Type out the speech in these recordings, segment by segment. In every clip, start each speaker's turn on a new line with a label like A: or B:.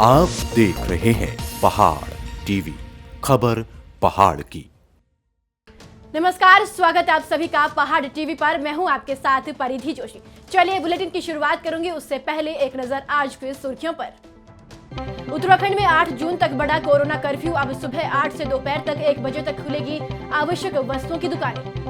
A: आप देख रहे हैं पहाड़ टीवी, खबर पहाड़ की।
B: नमस्कार, स्वागत है आप सभी का पहाड़ टीवी पर। मैं हूं आपके साथ परिधि जोशी। चलिए बुलेटिन की शुरुआत करूंगी, उससे पहले एक नजर आज की सुर्खियों पर। उत्तराखंड में 8 जून तक बढ़ा कोरोना कर्फ्यू। अब सुबह 8 से दोपहर तक 1 बजे तक खुलेगी आवश्यक वस्तुओं की दुकानें।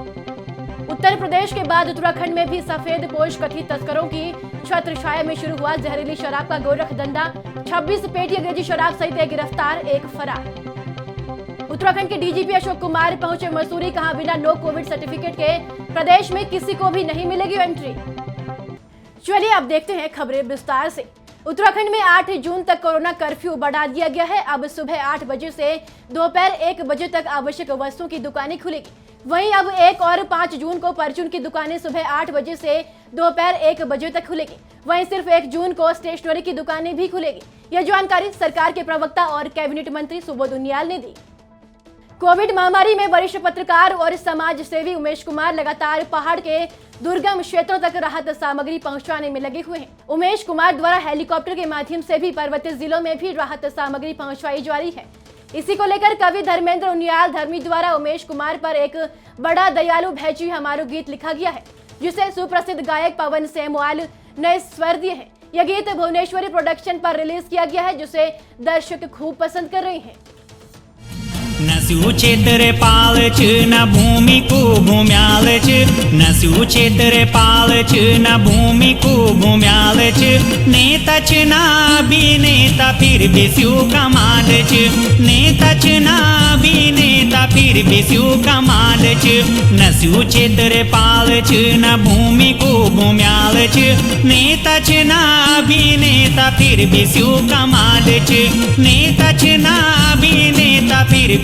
B: उत्तर प्रदेश के बाद उत्तराखंड में भी सफेद पोश कथित तस्करों की छत्र छाया में शुरू हुआ जहरीली शराब का गोरख धंधा। 26 पेटी अंग्रेजी शराब सहित एक गिरफ्तार, एक फरार। उत्तराखंड के डीजीपी अशोक कुमार पहुंचे मसूरी, कहा बिना नो कोविड सर्टिफिकेट के प्रदेश में किसी को भी नहीं मिलेगी एंट्री। चलिए अब देखते हैं खबरें विस्तार से। उत्तराखंड में 8 जून तक कोरोना कर्फ्यू बढ़ा दिया गया है। अब सुबह 8 बजे से दोपहर 1 बजे तक आवश्यक वस्तुओं की दुकानें खुलेगी। वहीं अब 1 और 5 जून को परचून की दुकानें सुबह 8 बजे से दोपहर 1 बजे तक खुलेगी। वहीं सिर्फ 1 जून को स्टेशनरी की दुकानें भी खुलेगी। यह जानकारी सरकार के प्रवक्ता और कैबिनेट मंत्री सुबोध उनियाल ने दी। कोविड महामारी में वरिष्ठ पत्रकार और समाज सेवी उमेश कुमार लगातार पहाड़ के दुर्गम क्षेत्रों तक राहत सामग्री पहुंचाने में लगे हुए हैं। उमेश कुमार द्वारा हेलीकॉप्टर के माध्यम से भी पर्वतीय जिलों में भी राहत सामग्री पहुंचाई जा रही है। इसी को लेकर कवि धर्मेंद्र उनियाल धर्मी द्वारा उमेश कुमार पर एक बड़ा दयालु भैजी हमारो गीत लिखा गया है, जिसे सुप्रसिद्ध गायक पवन सेमवाल ने स्वर दिए हैं। यह गीत भुवनेश्वरी प्रोडक्शन पर रिलीज किया गया है, जिसे दर्शक खूब पसंद कर रहे हैं।
C: न सुचेतरे पालच न भूमि को भूम्यालच, न सुचेतरे पालच न भूमि को भूम्यालच, नेता चना भी नेता फिर भी स्यू कमालच, नेता चना भी नेता फिर भी स्यू कमालच, न सुचेतरे पालच न भूमि को भूम्यालच, नेता चना भी नेता फिर भी स्यू कमालच, नेता चना भी नेता फिर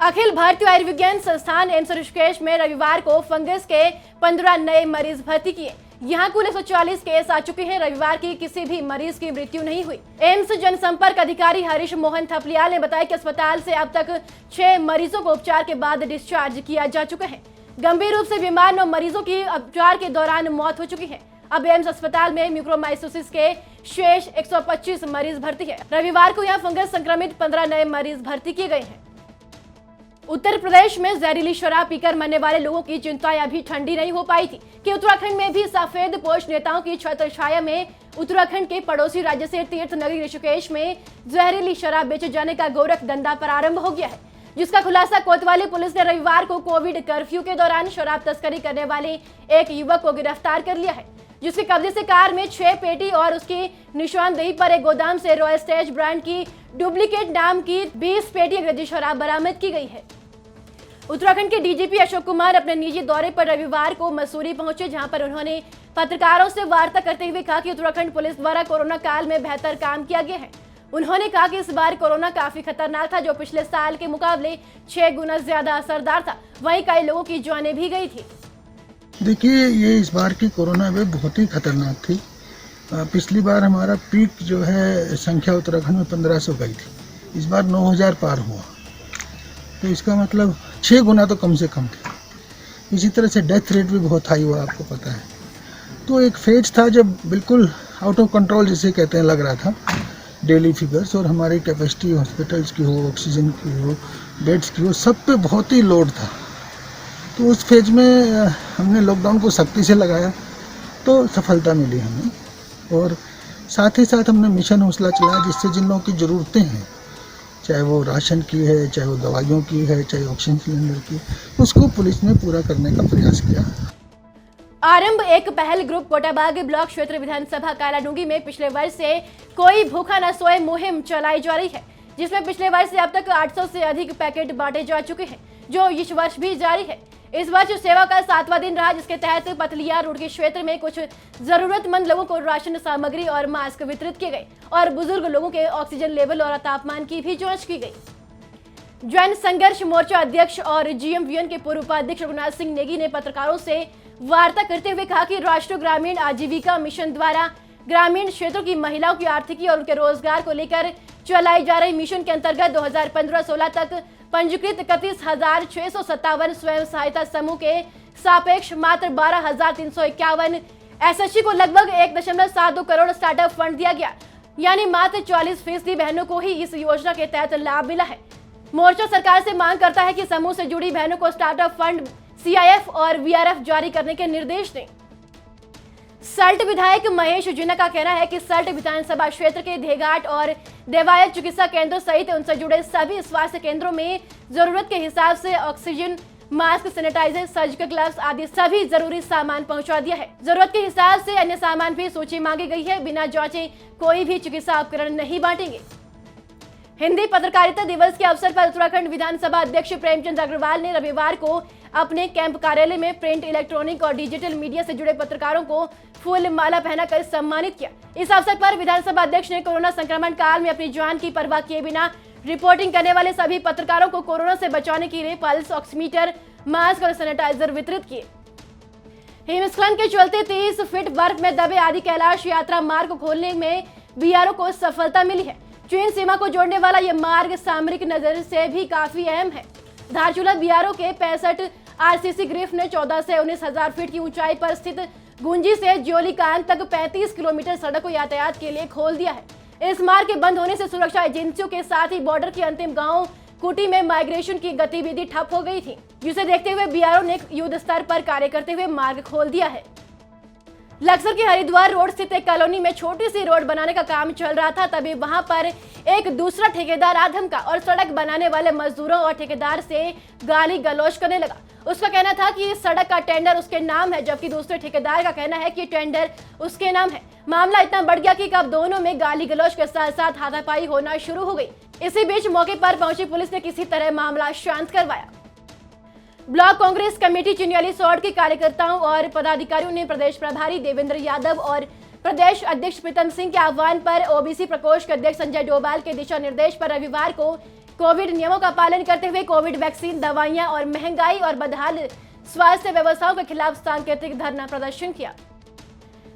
B: अखिल भारतीय आयुर्विज्ञान संस्थान एम्स ऋषिकेश में रविवार को फंगस के 15 नए मरीज भर्ती किए। यहाँ कुल 140 केस आ चुके हैं। रविवार की किसी भी मरीज की मृत्यु नहीं हुई। एम्स जनसंपर्क अधिकारी हरीश मोहन थपलियाल ने बताया कि अस्पताल से अब तक 6 मरीजों को उपचार के बाद डिस्चार्ज किया जा चुका है। गंभीर रूप से बीमार 9 मरीजों की उपचार के दौरान मौत हो चुकी है। अब एम्स अस्पताल में म्यूकोरमाइकोसिस के शेष 125 मरीज भर्ती है। रविवार को यहां फंगस संक्रमित 15 नए मरीज भर्ती किए गए हैं। उत्तर प्रदेश में जहरीली शराब पीकर मरने वाले लोगों की चिंताएं अभी ठंडी नहीं हो पाई थी कि उत्तराखंड में भी सफेद पोश नेताओं की छत्र छाया में उत्तराखंड के पड़ोसी राज्य से तीर्थ नगरी ऋषिकेश में जहरीली शराब बेचे जाने का गोरख धंधा प्रारंभ हो गया है, जिसका खुलासा कोतवाली पुलिस ने रविवार को कोविड कर्फ्यू के दौरान शराब तस्करी करने वाले एक युवक को गिरफ्तार कर लिया है, जिसके कब्जे से कार में 6 पेटी और उसकी निशानदेही पर एक गोदाम से रॉयल स्टेज ब्रांड की डुप्लीकेट नाम की 20 पेटी अंग्रेजी शराब बरामद की गई है। उत्तराखंड के डीजीपी अशोक कुमार अपने निजी दौरे पर रविवार को मसूरी पहुंचे, जहां पर उन्होंने पत्रकारों से वार्ता करते हुए कहा कि उत्तराखंड पुलिस द्वारा कोरोना काल में बेहतर काम किया गया है। उन्होंने कहा कि इस बार कोरोना काफी खतरनाक था, जो पिछले साल के मुकाबले 6 गुना ज्यादा असरदार था। वहीं कई लोगों की जानें भी गई थी।
D: देखिए, ये इस बार की कोरोना वेव बहुत ही खतरनाक थी। पिछली बार हमारा पीक जो है संख्या उत्तराखंड में 1500 गई थी। इस बार 9000 पार हुआ, तो इसका मतलब 6 गुना तो कम से कम थी। इसी तरह से डेथ रेट भी बहुत हाई हुआ, आपको पता है। तो एक फेज था जब बिल्कुल आउट ऑफ कंट्रोल जिसे कहते हैं लग रहा था, डेली फिगर्स और हमारी कैपेसिटी हॉस्पिटल्स की हो, ऑक्सीजन की हो, बेड्स की हो, सब पे बहुत ही लोड था। तो उस फेज में हमने लॉकडाउन को सख्ती से लगाया, तो सफलता मिली हमें। और साथ ही साथ हमने मिशन हौसला चलाया, जिससे जिन लोगों की ज़रूरतें हैं, चाहे वो राशन की है, चाहे वो दवाइयों की है, चाहे ऑक्सीजन सिलेंडर की, उसको पुलिस ने पूरा करने का प्रयास किया।
B: आरंभ एक पहल ग्रुप कोटाबाग ब्लॉक क्षेत्र विधानसभा कालाडूंगी में पिछले वर्ष से कोई भूखा न सोए मुहिम चलाई जा रही है, जिसमें पिछले वर्ष से अब तक 800 से अधिक पैकेट बांटे जा चुके हैं, जो इस वर्ष भी जारी है। इस वर्ष सेवा का 7वां दिन रहा, जिसके तहत पतलिया रोड के क्षेत्र में कुछ जरूरतमंद लोगों को राशन सामग्री और मास्क वितरित किए गए और बुजुर्ग लोगों के ऑक्सीजन लेवल और तापमान की भी जांच की गई। जन संघर्ष मोर्चा अध्यक्ष और जीएमवीएन के पूर्व उपाध्यक्ष रघुनाथ सिंह नेगी ने पत्रकारों से वार्ता करते हुए कहा कि राष्ट्रीय ग्रामीण आजीविका मिशन द्वारा ग्रामीण क्षेत्रों की महिलाओं की आर्थिकी और उनके रोजगार को लेकर चलाई जा रही मिशन के अंतर्गत 2015-16 तक पंजीकृत 31,657 स्वयं सहायता समूह के सापेक्ष मात्र 12,351 एसएससी को लगभग 1.72 करोड़ स्टार्टअप फंड दिया गया, यानी मात्र 44% बहनों को ही इस योजना के तहत लाभ मिला है। मोर्चा सरकार से मांग करता है कि समूह से जुड़ी बहनों को स्टार्टअप फंड सीआईएफ और वीआरएफ जारी करने के निर्देश दें। सल्ट विधायक महेश जिन्ना का कहना है कि सल्ट विधानसभा क्षेत्र के धेघाट और देवायत चिकित्सा केंद्रों सहित उनसे जुड़े सभी स्वास्थ्य केंद्रों में जरूरत के हिसाब से oxygen, mask, sanitiser, surgical gloves आदि सभी जरूरी सामान पहुंचा दिया है। जरूरत के हिसाब से अन्य सामान भी सूची मांगी गई है। बिना जांचे कोई भी चिकित्सा उपकरण नहीं बांटेंगे। हिंदी पत्रकारिता दिवस के अवसर पर उत्तराखंड विधानसभा अध्यक्ष प्रेमचंद अग्रवाल ने रविवार को अपने कैंप कार्यालय में प्रिंट, इलेक्ट्रॉनिक और डिजिटल मीडिया से जुड़े पत्रकारों को फूल माला पहनाकर सम्मानित किया। इस अवसर पर विधानसभा अध्यक्ष ने कोरोना संक्रमण काल में अपनी जान की परवाह किए बिना रिपोर्टिंग करने वाले सभी पत्रकारों को कोरोना से बचाने के लिए पल्स ऑक्सीमीटर, मास्क और सैनिटाइजर वितरित किए। हिमस्खलन के चलते 30 फीट बर्फ में दबे आदि कैलाश यात्रा मार्ग को खोलने में बीआरओ को सफलता मिली है। चीन सीमा को जोड़ने वाला यह मार्ग सामरिक नजर से भी काफी अहम है। धारचूला बीआरओ के 65 आरसीसी ग्रिफ ने 14 से 19,000 फीट की ऊंचाई पर स्थित गुंजी से ज्योलिकांत तक 35 किलोमीटर सड़क को यातायात के लिए खोल दिया है। इस मार्ग के बंद होने से सुरक्षा एजेंसियों के साथ ही बॉर्डर के अंतिम गांव कुटी में माइग्रेशन की गतिविधि ठप हो गई थी, जिसे देखते हुए बीआरओ ने युद्ध स्तर पर कार्य करते हुए मार्ग खोल दिया है। लक्सर के हरिद्वार रोड स्थित एक कॉलोनी में छोटी सी रोड बनाने का काम चल रहा था, तभी वहां पर एक दूसरा ठेकेदार आ धमका और सड़क बनाने वाले मजदूरों और ठेकेदार से गाली गलौज करने लगा। उसका कहना था कि इस सड़क का टेंडर उसके नाम है, जबकि दूसरे ठेकेदार का कहना है कि टेंडर उसके नाम है। मामला इतना बढ़ गया कि अब दोनों में गाली गलौज के साथ साथ हाथापाई होना शुरू हो गई। इसी बीच मौके पर पहुंची पुलिस ने किसी तरह मामला शांत करवाया। ब्लॉक कांग्रेस कमेटी चिन्याली सौड़ के कार्यकर्ताओं और पदाधिकारियों ने प्रदेश प्रभारी देवेंद्र यादव और प्रदेश अध्यक्ष प्रीतम सिंह के आह्वान पर ओबीसी प्रकोष्ठ के अध्यक्ष संजय डोभाल के दिशा निर्देश पर रविवार को कोविड नियमों का पालन करते हुए कोविड वैक्सीन, दवाइयां और महंगाई और बदहाल स्वास्थ्य व्यवस्थाओं के खिलाफ सांकेतिक धरना प्रदर्शन किया।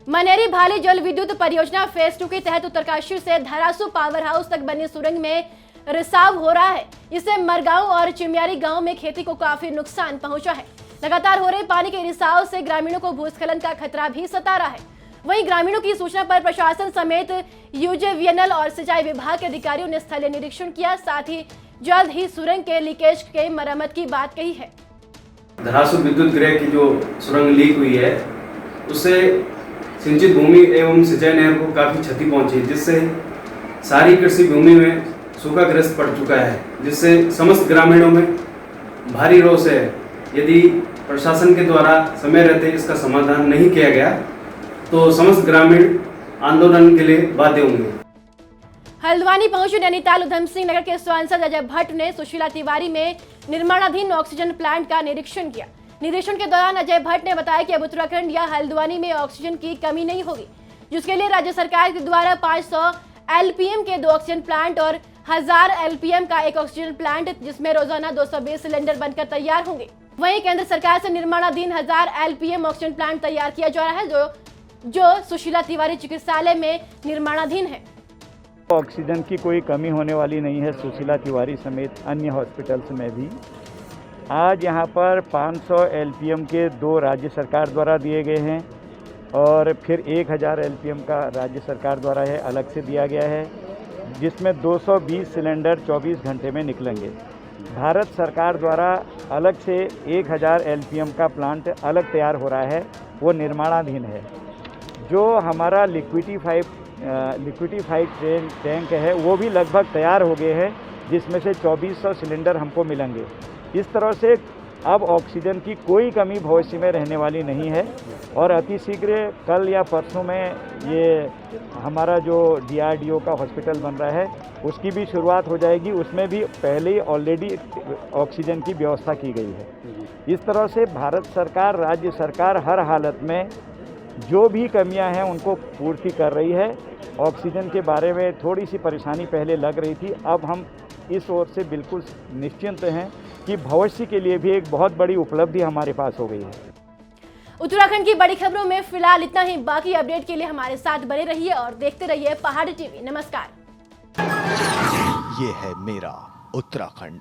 B: मनेरी भाली जल विद्युत परियोजना फेज 2 के तहत उत्तरकाशी से धरासू पावर हाउस तक बनी सुरंग में रिसाव हो रहा है। इससे मरगांव और चिमियारी गांव में खेती को काफी नुकसान पहुंचा है। लगातार हो रहे पानी के रिसाव से ग्रामीणों को भूस्खलन का खतरा भी सता रहा है। वहीं ग्रामीणों की सूचना पर प्रशासन समेत यूजेवीएनएल और सिंचाई विभाग के अधिकारियों ने स्थलीय निरीक्षण किया, साथ ही जल्द ही सुरंग के लीकेज के मरम्मत की बात कही है।
E: धरासू विद्युत गृह की जो सुरंग लीक हुई है, उससे सिंचित भूमि एवं सिंचाई नहर को काफी क्षति पहुंची, जिससे सारी कृषि भूमि में सूखाग्रस्त पड़ चुका है, जिससे समस्त ग्रामीणों में भारी रोष है। यदि प्रशासन के द्वारा समय रहते इसका समाधान नहीं किया गया तो समस्त ग्रामीण आंदोलन के लिए बाध्य होंगे।
B: हल्द्वानी पहुंचे नैनीताल उधम सिंह नगर के सांसद अजय भट्ट ने सुशीला तिवारी में निर्माणाधीन ऑक्सीजन प्लांट का निरीक्षण किया। निरीक्षण के दौरान अजय भट्ट ने बताया कि अब उत्तराखंड या हल्द्वानी में ऑक्सीजन की कमी नहीं होगी, जिसके लिए राज्य सरकार के द्वारा 500 एलपीएम के 2 ऑक्सीजन प्लांट और 1000 एलपीएम का एक ऑक्सीजन प्लांट, जिसमें रोजाना 220 सिलेंडर बनकर तैयार होंगे। वहीं केंद्र सरकार से निर्माणाधीन 1000 एलपीएम ऑक्सीजन प्लांट तैयार किया जा रहा है, जो सुशीला तिवारी चिकित्सालय में निर्माणाधीन है।
F: ऑक्सीजन की कोई कमी होने वाली नहीं है। सुशीला तिवारी समेत अन्य हॉस्पिटल्स में भी आज यहाँ पर 500 एलपीएम के 2 राज्य सरकार द्वारा दिए गए हैं और फिर 1000 एलपीएम का राज्य सरकार द्वारा है अलग से दिया गया है, जिसमें 220 सिलेंडर 24 घंटे में निकलेंगे। भारत सरकार द्वारा अलग से 1000 एलपीएम का प्लांट अलग तैयार हो रहा है, वो निर्माणाधीन है। जो हमारा लिक्विडिफाइड टैंक है वो भी लगभग तैयार हो गए हैं, जिसमें से 2400 सिलेंडर हमको मिलेंगे। इस तरह से अब ऑक्सीजन की कोई कमी भविष्य में रहने वाली नहीं है और अतिशीघ्र कल या परसों में ये हमारा जो डीआरडीओ का हॉस्पिटल बन रहा है उसकी भी शुरुआत हो जाएगी। उसमें भी पहले ही ऑलरेडी ऑक्सीजन की व्यवस्था की गई है। इस तरह से भारत सरकार, राज्य सरकार हर हालत में जो भी कमियां हैं उनको पूर्ति कर रही है। ऑक्सीजन के बारे में थोड़ी सी परेशानी पहले लग रही थी, अब हम इस ओर से बिल्कुल निश्चिंत हैं कि भविष्य के लिए भी एक बहुत बड़ी उपलब्धि हमारे पास हो गई है।
B: उत्तराखंड की बड़ी खबरों में फिलहाल इतना ही। बाकी अपडेट के लिए हमारे साथ बने रहिए और देखते रहिए पहाड़ी टीवी। नमस्कार।
A: ये है मेरा उत्तराखंड।